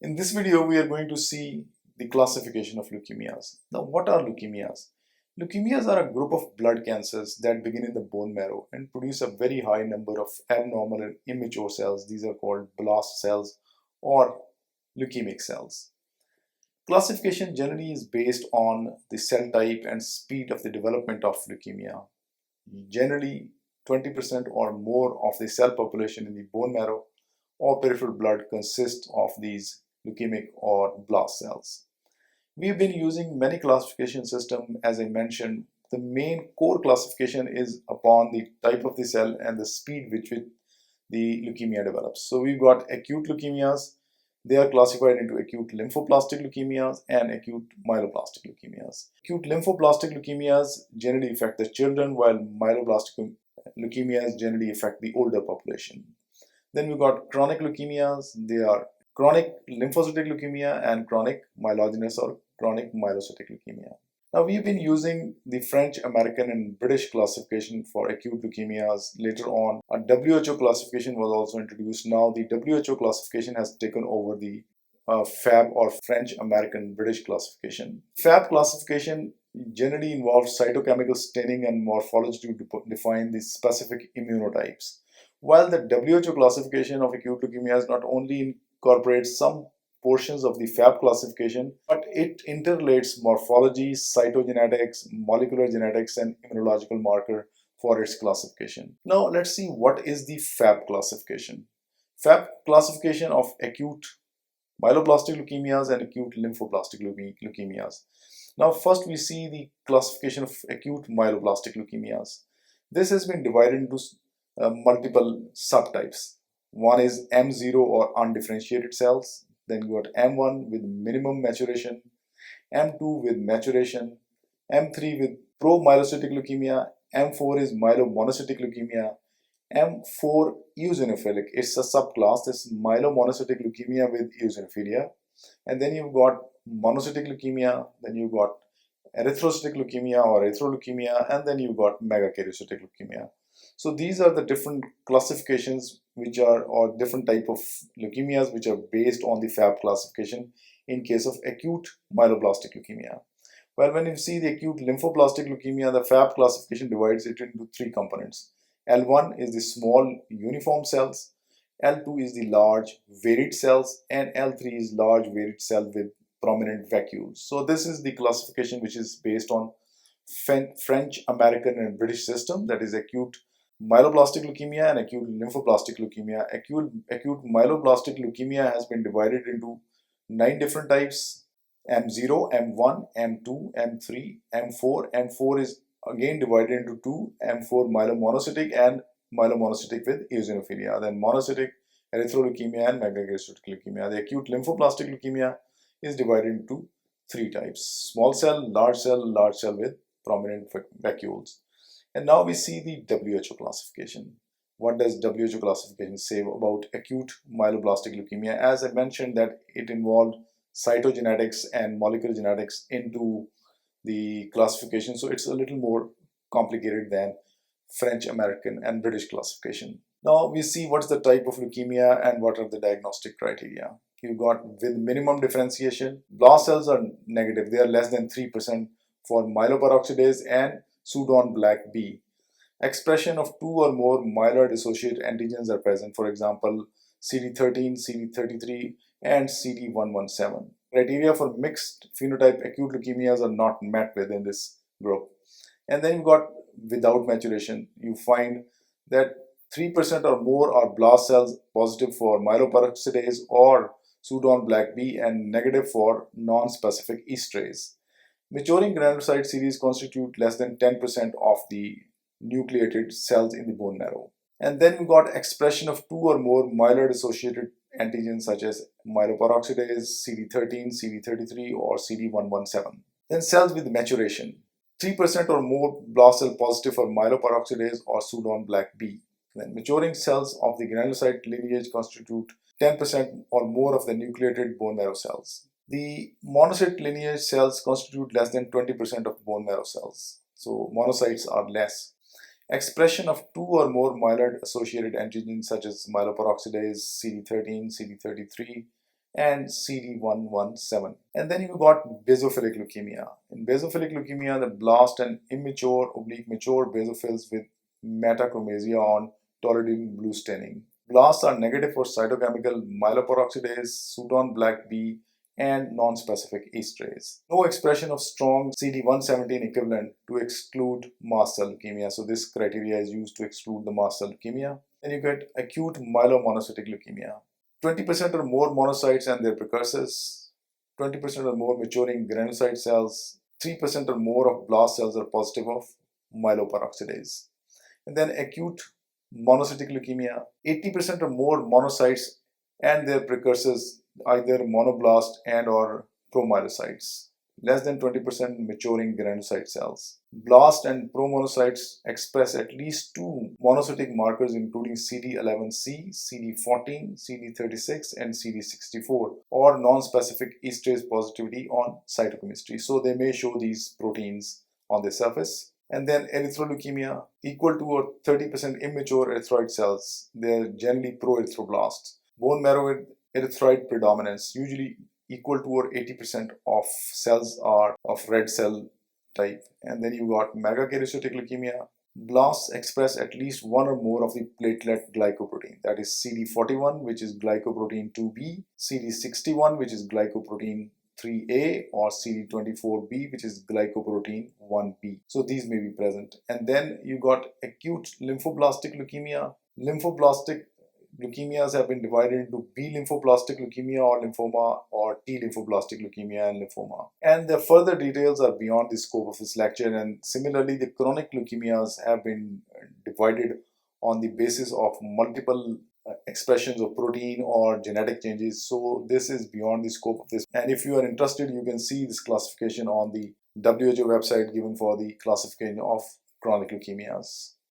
In this video, we are going to see the classification of leukemias. Now, what are leukemias? Leukemias are a group of blood cancers that begin in the bone marrow and produce a very high number of abnormal and immature cells. These are called blast cells or leukemic cells. Classification generally is based on the cell type and speed of the development of leukemia. Generally, 20% or more of the cell population in the bone marrow or peripheral blood consists of these leukemic or blast cells. We've been using many classification systems. As I mentioned, the main core classification is upon the type of the cell and the speed with which the leukemia develops. So we've got acute leukemias. They are classified into acute lymphoblastic leukemias and acute myeloblastic leukemias. Acute lymphoblastic leukemias generally affect the children, while myeloblastic leukemias generally affect the older population. Then we've got chronic leukemias. They are chronic lymphocytic leukemia and chronic myelogenous or chronic myelocytic leukemia. Now, we've been using the French, American, and British classification for acute leukemias. Later on, a WHO classification was also introduced. Now, the WHO classification has taken over the FAB or French, American, British classification. FAB classification generally involves cytochemical staining and morphology to define the specific immunotypes. While the WHO classification of acute leukemias not only incorporates some portions of the FAB classification, but it interrelates morphology, cytogenetics, molecular genetics, and immunological marker for its classification. Now let's see what is the FAB classification. FAB classification of acute myeloblastic leukemias and acute lymphoblastic leukemias. Now first we see the classification of acute myeloblastic leukemias. This has been divided into multiple subtypes. One is M0 or undifferentiated cells. Then you got M1 with minimum maturation, M2 with maturation, M3 with pro-myelocytic leukemia, M4 is myelomonocytic leukemia, M4 eosinophilic. It's a subclass. This myelomonocytic leukemia with eosinophilia. And then you've got monocytic leukemia, then you've got erythrocytic leukemia or erythroleukemia, and then you've got megakaryocytic leukemia. So these are the different classifications which are, or different type of leukemias which are based on the FAB classification in case of acute myeloblastic leukemia. Well, when you see the acute lymphoblastic leukemia, the FAB classification divides it into three components. L1 is the small uniform cells, L2 is the large varied cells, and L3 is large varied cell with prominent vacuoles. So this is the classification which is based on French, American, and British system, that is acute myeloblastic leukemia and acute lymphoblastic leukemia. Acute myeloblastic leukemia has been divided into 9 different types: M0, M1, M2, M3, M4. M4 is again divided into 2: M4 myelomonocytic and myelomonocytic with eosinophilia. Then monocytic, erythroleukemia, and megakaryocytic leukemia. The acute lymphoblastic leukemia is divided into 3 types: small cell, large cell with prominent vacuoles. And now we see the WHO classification. What does WHO classification say about acute myeloblastic leukemia? As I mentioned, that it involved cytogenetics and molecular genetics into the classification, so it's a little more complicated than French, American, and British classification. Now we see what's the type of leukemia and what are the diagnostic criteria. You got with minimum differentiation, blast cells are negative, they are less than 3% for myeloperoxidase and Sudan black B. Expression of 2 or more myeloid associated antigens are present, for example, CD13, CD33, and CD117. Criteria for mixed phenotype acute leukemias are not met within this group. And then you've got without maturation, you find that 3% or more are blast cells positive for myeloperoxidase or Sudan black B and negative for non-specific esterase. Maturing granulocyte series constitute less than 10% of the nucleated cells in the bone marrow. And then we got expression of 2 or more myeloid associated antigens such as myeloperoxidase, CD13, CD33, or CD117. Then cells with maturation. 3% or more blast cell positive for myeloperoxidase or Sudan black B. Then maturing cells of the granulocyte lineage constitute 10% or more of the nucleated bone marrow cells. The monocyte lineage cells constitute less than 20% of bone marrow cells. So monocytes are less. Expression of 2 or more myeloid associated antigens such as myeloperoxidase, CD13, CD33, and CD117. And then you've got basophilic leukemia. In basophilic leukemia, the blast and immature oblique mature basophils with metachromasia on toluidine blue staining. Blasts are negative for cytochemical myeloperoxidase, Sudan black B, and non-specific esterase. No expression of strong CD117 equivalent to exclude mast cell leukemia. So this criteria is used to exclude the mast cell leukemia. Then you get acute myelomonocytic leukemia. 20% or more monocytes and their precursors, 20% or more maturing granulocyte cells, 3% or more of blast cells are positive of myeloperoxidase. And then acute monocytic leukemia, 80% or more monocytes and their precursors, either monoblast and or promyelocytes. Less than 20% maturing granulocyte cells. Blast and promonocytes express at least two monocytic markers including CD11C, CD14, CD36 and CD64 or non-specific esterase positivity on cytochemistry. So they may show these proteins on the surface. And then erythroleukemia, equal to or 30% immature erythroid cells. They are generally pro-erythroblasts. Bone marrow erythroid predominance, usually equal to or 80% of cells are of red cell type. And then you got megakaryocytic leukemia. Blasts express at least one or more of the platelet glycoprotein, that is CD41, which is glycoprotein 2b, CD61, which is glycoprotein 3A, or CD24b, which is glycoprotein 1b. So these may be present. And then you got acute lymphoblastic leukemia. Lymphoblastic leukemias have been divided into B lymphoblastic leukemia or lymphoma, or T lymphoblastic leukemia and lymphoma. And the further details are beyond the scope of this lecture. And similarly, the chronic leukemias have been divided on the basis of multiple expressions of protein or genetic changes. So this is beyond the scope of this. And if you are interested, you can see this classification on the WHO website given for the classification of chronic leukemias.